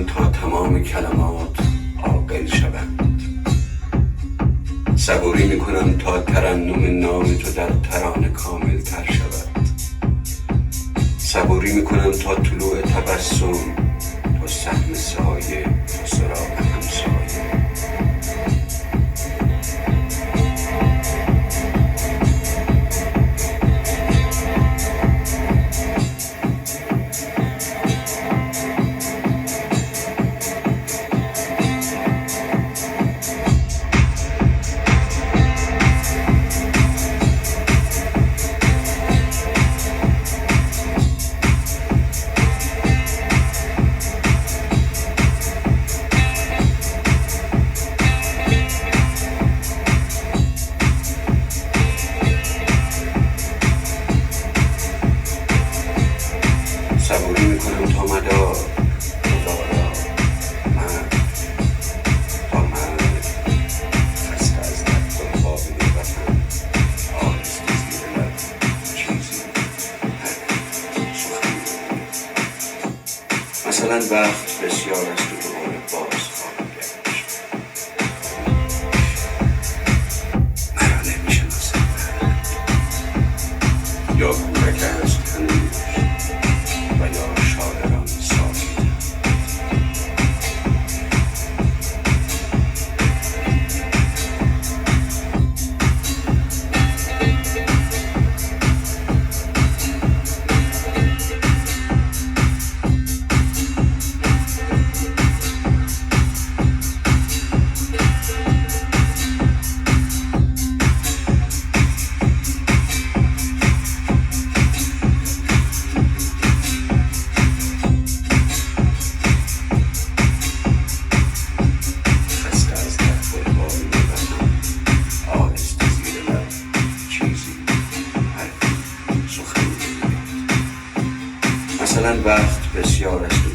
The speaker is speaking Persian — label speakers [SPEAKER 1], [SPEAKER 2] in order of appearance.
[SPEAKER 1] تا تمام کلمات عاقل شوند. صبوری میکنم تا ترنم نام تو در ترانه کامل تر شود. صبوری میکنم تا طلوع تبسم، تا سهم سایه، تا سراغ همسایه. صبوری میکنم تا مدار، مدارا، مرد تا مرد، خسته از درد و خواب وطن، آهسته زیر لب چیزی سخن. مثلا وقت بسیار است و دوباره باز خواهم گشت. مرا نمیشناسد یا کودک است هنوز و یا شاعران ساخته. مثلا وقت بسیار است